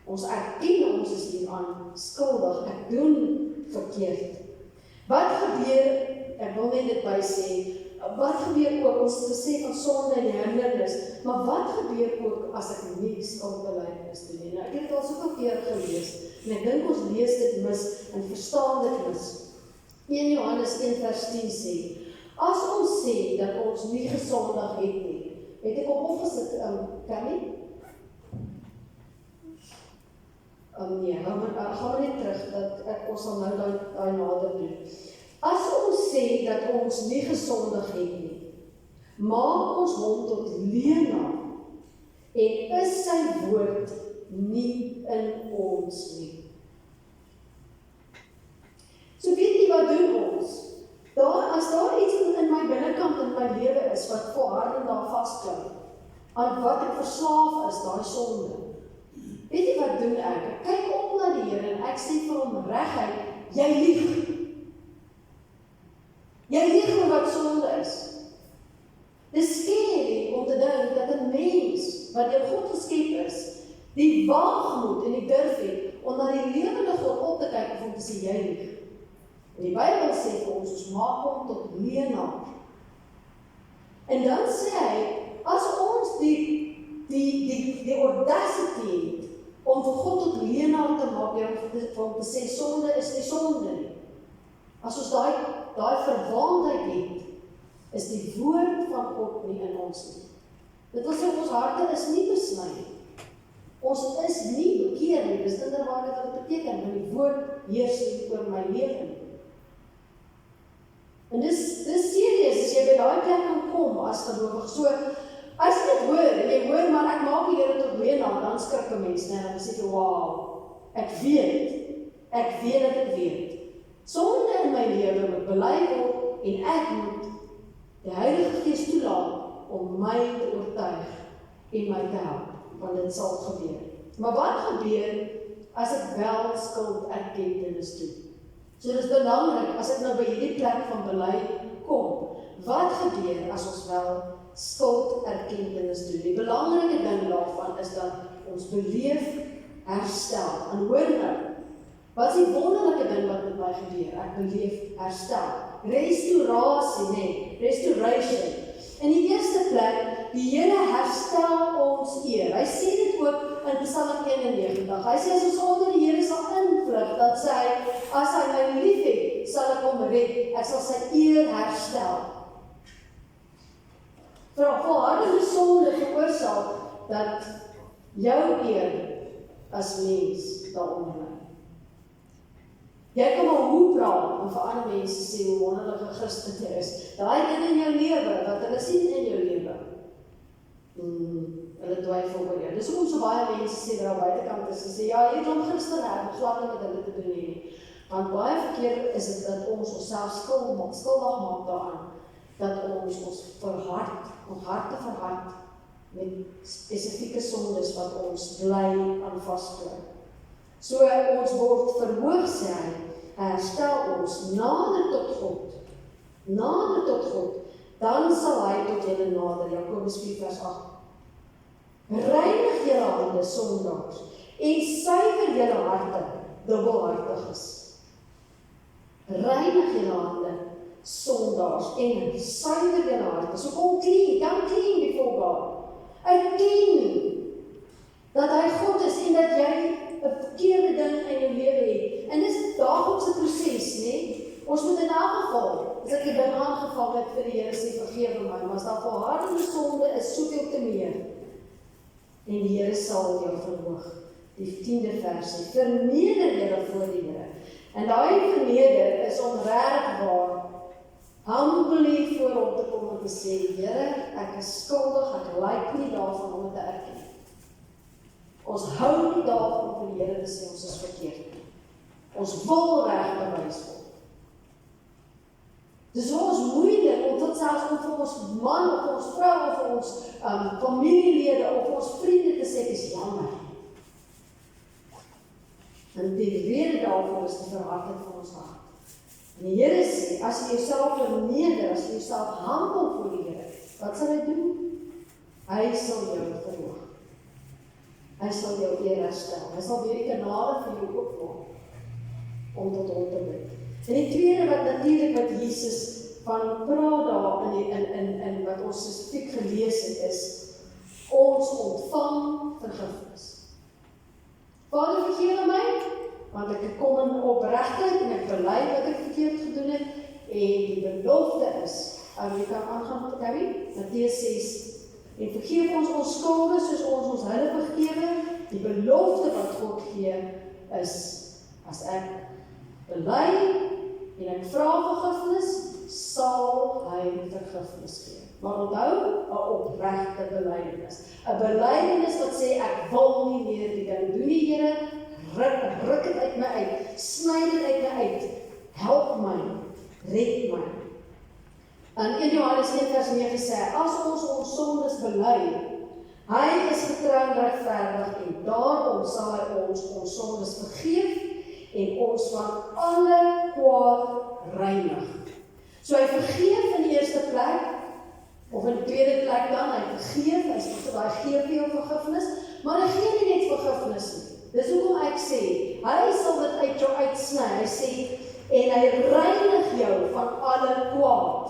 Ons erken ons is hieraan skuldig, ek doen verkeerd. Wat gebeur, ek wil net dit by sê, wat gebeur ook, ons het gesê van sonde en hindernis, maar wat gebeur ook as ek nie skuldbelydenis doen nie? Nou, ek het dit al soveel keer gelees, En ek dink ons lees dit mis en verstaan dit mis. 1 Johannes 1 vers 10 sê, as ons sê dat ons nie gesondig het nie, het ek op opgesit, Kelly? Nee, gaan we net terug, dat ons sal nou daai nader doen. As ons sê dat ons nie gesondig het nie, maak ons hom tot leenaar en is sy woord nie in ons nie. So weet jy wat doen ons? As daar iets in my binnekant in my lewe is wat volhardend daar vasklou, aan wat ek verslaaf is, daai sonde. Weet jy wat doen ek? Ek kyk op na die Here en ek sê vir hom reguit, jy lieg. Jy lieg oor wat sonde is. Dis scary om te dink dat 'n mens wat deur God geskep is, die waagmoed en die durf het om na die lewende God op te kyk en om te sê jy lieg. En die Bybel sê vir ons maak hom tot leenaar. En dan sê hy, as ons die audacity het om vir God tot leenaar te maak, om te sê sonde is nie sonde nie. As ons daai verwaandheid het, is die woord van God nie in ons nie. Dit wil sê ons harte is nie besny. Ons is nie bekeer nie, dis inderdaad wat dit beteken, want die woord heers nie oor my lewe nie. En dis serieus, as jy by daai plek kan kom as gelowig. So, as jy dit hoor, en jy hoor, maar ek maak die Here tot leenaar, dan skrik 'n mens, en dan sê jy, wow, ek weet dat ek weet. Sonde in my lewe moet bely word, en ek moet die Heilige Gees toelaat om my te oortuig en my te help, want dit sal gebeur. Maar wat gebeur as ek wel skuld erkenning doen? So dit is belangrik, as ek nou by hierdie plek van bely kom, wat gebeur as ons wel skuld erkenning doen? Die belangrike ding daarvan is dat ons beleef herstel. En hoor nou, wat is die wonderlike ding wat met my gebeur? Ek beleef herstel. Restaurasie, nee, restoration. In die eerste plek, die Here herstel ons eer. Hy sê dit ook in Psalm 91. Hy sê, as ons onder die Here sal invlug, dat sê hy, as hy my lief het, sal ek hom red, ek sal sy eer herstel. Volhardende sonde veroorsaak dat jou eer as mens daaronder lê. Jy kan maar hoe praat en vir ander mense sê hoe wonderlike Christen jy is. Daai ding in jou lewe, wat hulle sien in jou lewe, hulle twyfel oor jou. Dis hoekom so baie mense sê daar buitekant is, sê ja, jy kan Christen hê, ons laat met hulle te doen nie. Want baie verkeer is dit dat ons onsself skuldig maak daaraan, dat ons verhard, ons harte verhard met spesifieke sondes wat ons bly aan vasklou. So ons word verhoog, sê hy, herstel ons nader tot God, dan sal hy tot julle nader, Jakobus 4 vers 8. Reinig julle hande, sondaars, en suiwer julle harte, dubbelhartiges. Reinig julle hande, sondaars, en suiwer julle harte. So come clean before God. Erken dat hy God is en dat jy 'n verkeerde ding in jou lewe het. En dis daaglikse proses, né? Ons moet in elk geval, as ek 'n ding aangevang het vir die Here sê vergewe my, maar as daar volhardende sonde is, soveel te meer. En die Here sal jou verhoog. Die 10de vers sê, verneder julle voor die Here. En daai verneder is om regwaar humbly voor hom te kom en te sê, Here, ek is skuldig, ek lyk nie daarvan om te erken. Ons hou nie daarvan om vir die Here te sê ons is verkeerd. Ons wil reg bewys word. Dis ons moeilik om tot selfs om vir ons man of ons vrou of ons familielede of ons vriende te sê, dis jammer. En die rede daarvoor is die verharding van ons hart. En die Here sê, as jy jouself verneder, as jy jouself humble voor die Here, wat sal hy doen? Hy sal jou verhoog. Hy sal jou eer herstel. Hy sal weer die kanale vir jou oopmaak om tot hom te bid. En die tweede wat natuurlik wat Jesus van praat daar in wat ons spesifiek gelees het is, ons ontvang vergifnis. Vader, vergewe my, want ek kom in opregtheid en ek bely wat ek verkeerd gedoen het, en die belofte is, jy kan aangaan met Gabby, Matteus 6, en vergeef ons skulde soos ons hulle vergewe, die belofte wat God gee is, as ek bely en ek vra vergifnis, sal hy vergifnis gee. Maar onthou, 'n opregte belydenis. 'n Belydenis wat sê, ek wil nie meer die ding doen nie, Here, ruk dit uit my uit, sny dit uit my uit, help my, red my. In 1 Johannes 1 vers 9 sê, as ons sondes bely, hy is getrou en regverdig en daarom sal hy ons sondes vergeef en ons van alle kwaad reinig. So hy vergeef in die eerste plek, of in die tweede plek dan, hy vergeef, hy gee vir jou vergifnis, maar hy gee nie net vergifnis nie. Dis hoekom ek sê, hy sal dit uit jou uitsny, hy sê, en hy reinig jou van alle kwaad.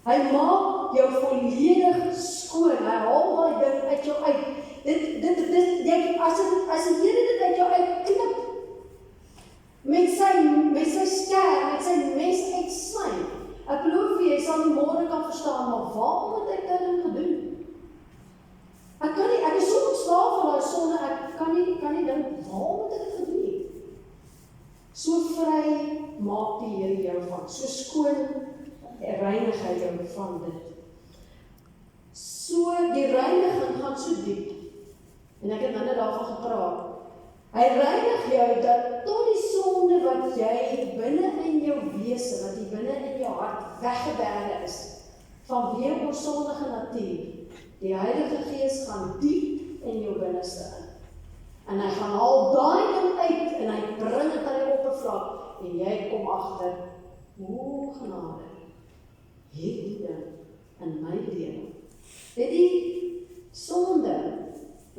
Hy maak jou volledig skoon, hy haal daai ding uit jou uit. As die Here dit uit jou uitknip, met sy sker, met sy mes uitsny, ek beloof vir jy sal nie môre kan verstaan, maar waarom het ek dit nou gedoen? Ek is so ontslaaf van daai sonde, ek kan nie dink, waarom het ek dit gedoen nie? So vry maak die Here jou van, so skoon reinig hy jou van dit. So die reiniging gaan so diep, en ek het nou net daarvan gepraat, hy reinig jou dat tot die sonde wat jy binne in jou wese, wat jy binne in jou hart weggeberge is, vanweë ons sondige natuur, die Heilige Gees gaan diep in jou binneste in. En hy gaan haal daai ding uit, en hy bring dit aan die oppervlak, en jy kom agter, o genade, hierdie ding in my lewe. Dit die sonde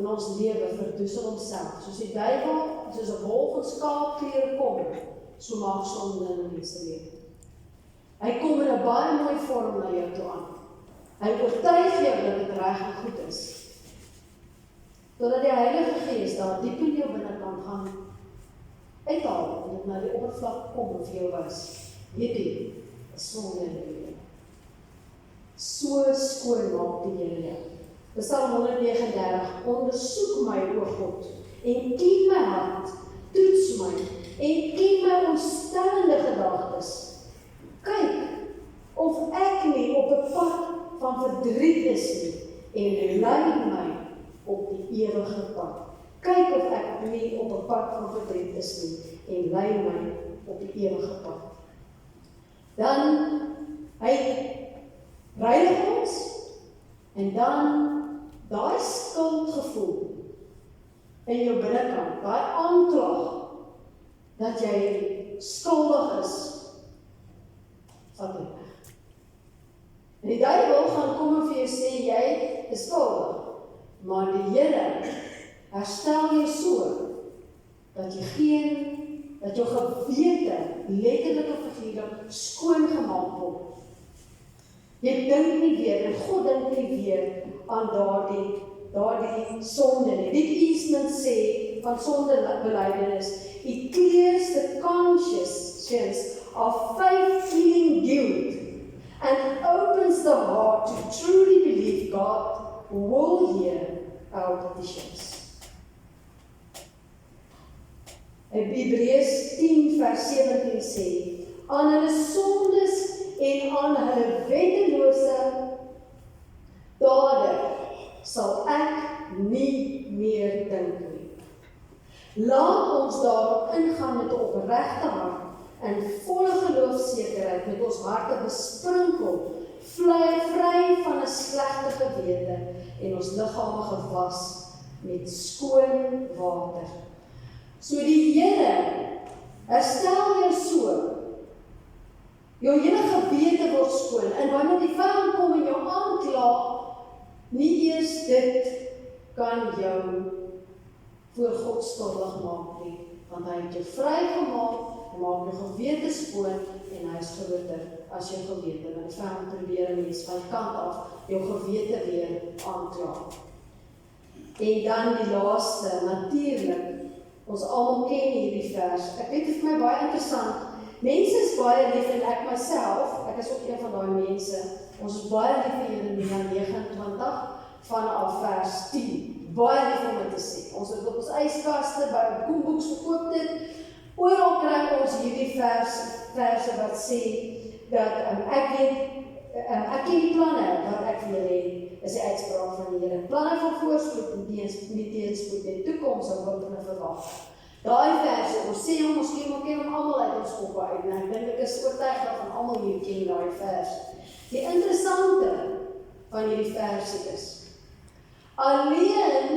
in ons lewe verdoesel homself, soos die duiwel, soos 'n wolf in skaapklere kom, so maak sonde in 'n mens se lewe. Hy kom in 'n baie mooi vorm na jou toe aan. Hy oortuig jou dat dit reg en goed is. Totdat die Heilige Gees daar diep in jou binnekant gaan uithaal, en dit na die oppervlak kom en vir jou wys. Hierdie is sonde in jou lewe. So skoon maak die Here jou. Psalm 139, ondersoek my, o God, en ken my hart, toets my, en ken my ontstellende gedagtes. Kyk, of ek nie op 'n pad van verdriet is nie, en lei my op die ewige pad. Kyk of ek nie op 'n pad van verdriet is nie, en lei my op die ewige pad. Dan, hy reinig ons, en dan daai skuldgevoel in jou binnekant, daai aanklag dat jy skuldig is, vat dit weg. En die duiwel gaan kom en vir jou sê, jy is skuldig, maar die Here herstel jou so, dat jou gewete, letterlik en figuurlik, skoon gemaak word. Jy dink nie weer, en God dink nie weer aan daardie sonde nie. Dick Eastman sê van sondebelydenis, it clears the conscience of faith-healing guilt and opens the heart to truly believe God will hear our petitions. Hebreërs 10 vers 17 sê, aan hulle sondes en aan hulle wettelose dade sal ek nie meer dink nie. Laat ons daarop ingaan met 'n opregte hart en volle geloofsekerheid met ons harte besprinkel, vry van 'n slegte gewete en ons liggame gewas met skoon water. So die Here herstel jou so. Jou hele gewete word skoon, en wanneer die vyand kom en jou aankla, nie eers dit kan jou voor God skuldig maak nie, want hy het jou vrygemaak, hy maak jou gewete skoon, en hy is groter as jou gewete, want die vyand probeer 'n mens van kant af jou gewete weer aankla. En dan die laaste, natuurlik, Ons almal ken hierdie vers. Ek weet dit vir my baie interessant. Mense is baie lief en ek myself, ek is ook een van daai mense. Ons is baie lief vir Jeremia 29 vanaf vers 10. Baie lief om dit te sê. Ons het op ons yskaste, by koekboeks verkoop dit. Oral kry ons hierdie verse wat sê dat ek ken die planne wat ek vir julle het, is die uitspraak van die Here. Planne van voorspoed en nie teenspoed en toekoms en wat hulle verwag. Daai verse, ons sê hom, ons ken hom almal uit ons koppe uit, en ek dink ek is oortuig van almal hier ken daai verse. Die interessante van hierdie verse is, alleen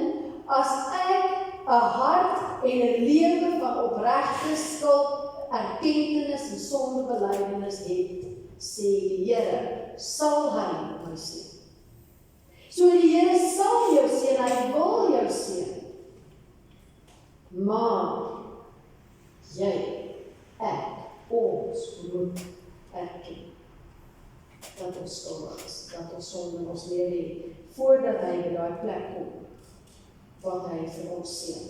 as ek 'n hart en 'n lewe van opregte skuld, erkentenis en sondebelydenis het, sê die Here, sal hy my seën. So die Here sal jou seën, hy wil jou seën. Maar jy, ek, ons moet erken dat ons skuldig is, dat ons sonde in ons lewe het, voordat hy by daai plek kom wat hy vir ons seën.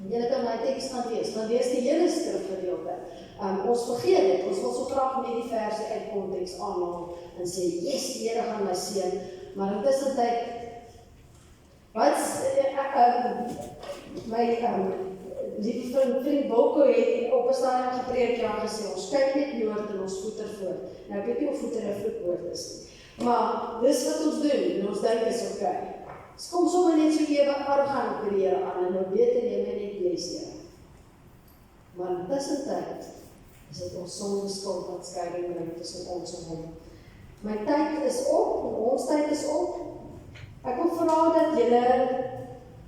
En julle kan my teks gaan lees die hele skrifgedeelte. Ons vergeet dit, ons wil so graag net die verse uit konteks aanhaal en sê, yes, die Here gaan my seën, maar intussen tyd, my lieve vriend Boko het op 'n stadium gepreek gesê, ons kyk net noord en ons voeter voort. Nou ek weet nie of voeter 'n vloekwoord is nie, maar dis wat ons doen en ons dink is okay. Ons kom sommer net so ewe arrogant by die Here aan en nou beter jy my net bless, Here. Maar intussen tyd is dit ons sonde skuld wat skeiding bring tussen ons en hom. My tyd is op, en ons tyd is op. Ek wil vra dat julle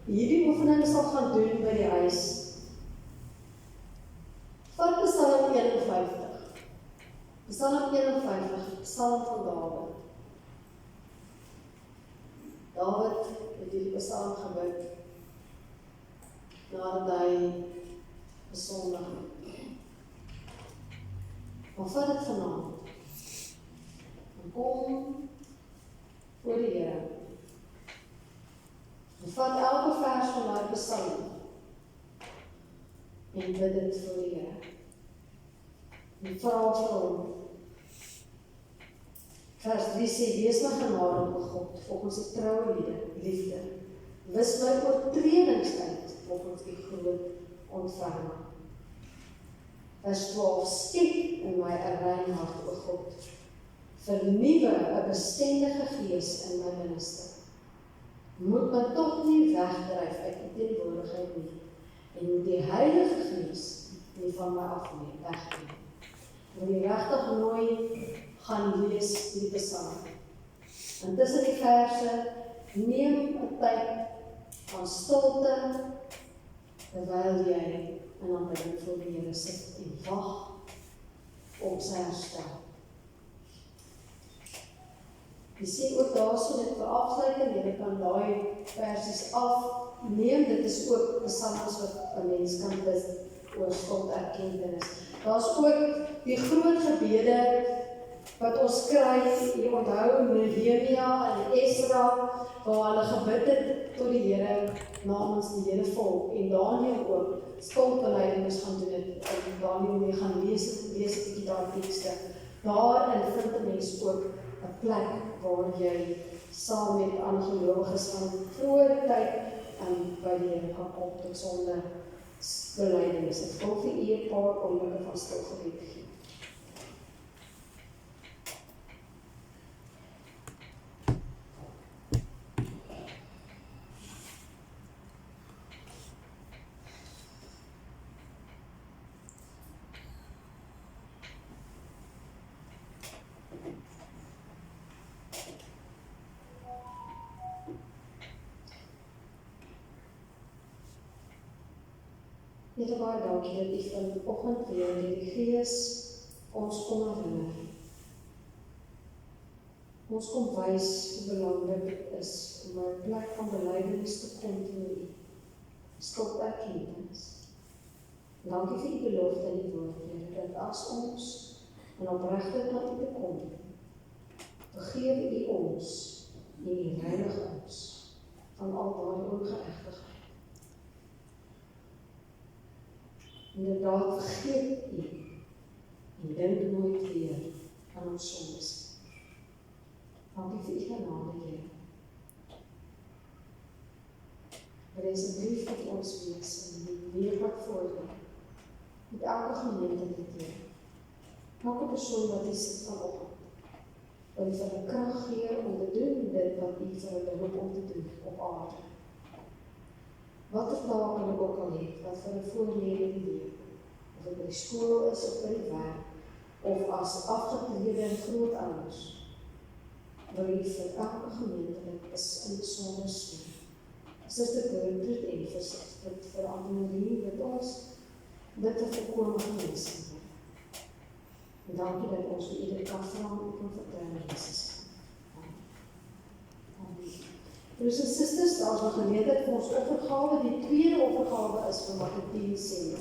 hierdie oefening sal gaan doen by die huis. Vat Psalm 51. Psalm 51, Psalm van Dawid. Dawid het hierdie Psalm gebid nadat hy besondig het. Maar vat dit vanaand. En kom voor die Here. En vat elke vers van daai Psalm en bid dit vir die Here. En vra vir hom. Vers 3 sê, wees my genadig, God, volgens die troue liefde. Wis my oortredings uit, volgens die groot ontferming. Vers 12, skep in my 'n rein hart, o God. Vernuwe 'n bestendige gees in my binneste. Moet my tog nie wegdryf uit die teenwoordigheid nie, en moet die Heilige Gees nie van my afneem, wegneem. Moet die regtig mooi gaan lees die Psalm. En tussen die verse, neem 'n tyd van stilte, terwyl jy in aanbidding voor die Here sit en wag op sy herstel. Jy sien ook daarso dit vir afsluiting, jy kan daai versies afneem, dit is ook psalms wat 'n mens kan bid oor skulderkenning. Daar's ook die groot gebede wat ons kry, jy onthou Nehemia en Esra, waar hulle gebid het tot die Here namens die hele volk, en Daniël ook skuldbelydenis gaan doen het, en Daniël jy gaan lees 'n bietjie daai tekste. Daarin vind 'n mens ook 'n plek waar jy saam met ander gelowiges van vroeë tyd by die Here kan kom tot sonde belydenis. Ek wil vir u 'n paar oomblikke van stil gebed gee. Here baie dankie dat u vanoggend weer deur die Gees ons kom herinner. Ons kom wys hoe belangrik dit is om 'n plek van belydenis te kom teen u. Skulderkenning. Dankie vir u belofte in die woord, Here, dat as ons in opregtheid na u toe kom, vergewe u ons en u reinig ons van al daardie ongeregtigheid. Inderdaad, vergeet u en dink nooit weer aan ons sondes. Dankie vir u genade, Here. Maar asseblief met ons wees en die weer wat voorkom. Met elke gemeente met Here. Elke persoon wat hier sit vanoggend. Wil vir hulle krag gee om te doen dit wat u vir hulle roep om te doen op aarde. Wat taak hulle ook al het, wat vir hulle voorlê in die lewe. Of dit by die skool is of by die werk, of as afgetrede en grootouers. Wil u vir elke gemeentelik is in besonder steun. Suster Gertrude en vir Annelie met ons dit 'n volkome genesing word. En dankie dat ons vir ieder kan vra en kan vertrou in Jesus. Amen. Broers en susters, daar is 'n geleentheid vir ons offergawe. Die tweede offergawe is vir Matthäus 7.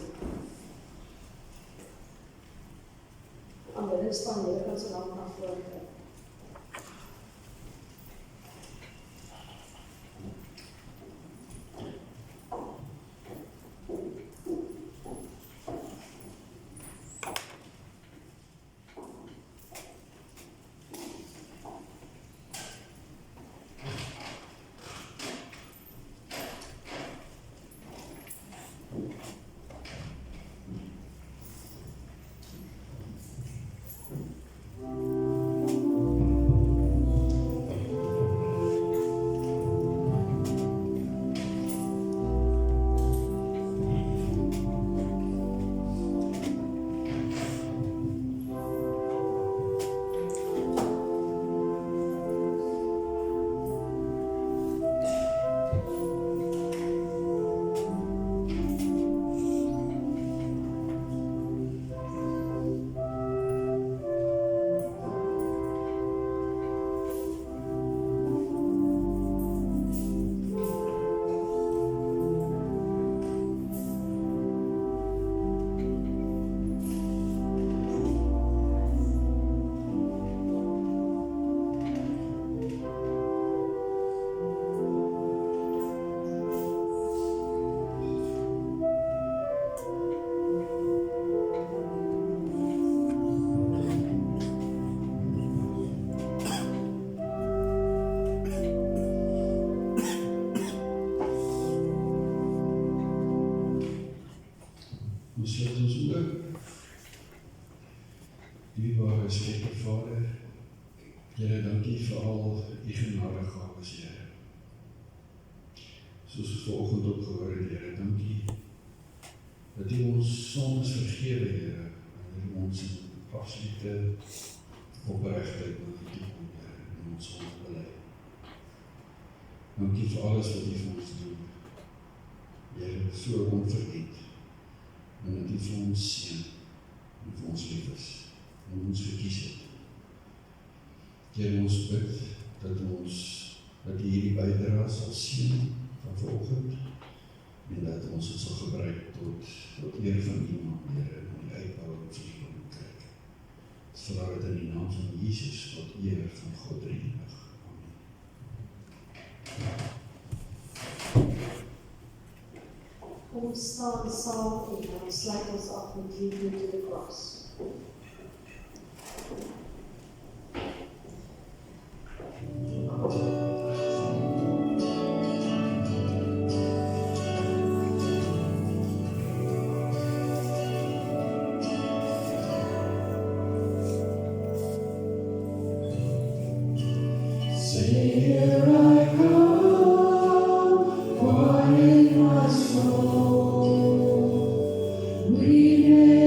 Aanbidding span, julle kan so lank na vore kry. Ons sluit ons oë. Dierbare Skeppende Vader, Here, dankie vir al u genadegawes, Here. Soos ons vanoggend ook gehoor het, Here, dankie dat u ons sondes vergewe, Here, en ons in absolute opregtheid na u toe kom, Here, en ons sonde bely. Dankie vir alles wat u vir ons doen. Here, so onverdiend. En dat u vir ons seën, en vir ons lief is, en ons verkies het. Here, ons bid, dat u hierdie bydrae sal seën van vanoggend, en dat ons het sal gebruik tot eer van u naam, Here, en die uitbouwing van die koninkryk. Ons vra dit in die naam van Jesus, tot eer van God drie-enig. Amen. Ons staan saam en dan sluit ons af met Lead Me to the Cross. Here I come, quiet my soul. Remember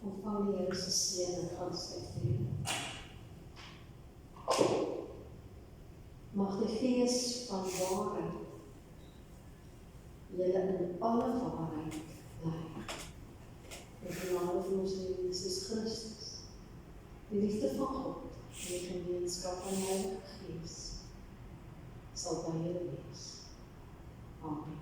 Ontvang die Here se seën en gunstig vir u. Mag die Gees van waarheid julle in alle waarheid lei. Die genade van ons Here Jesus Christus, die liefde van God en die gemeenskap van die Heilige Gees sal by julle wees. Amen.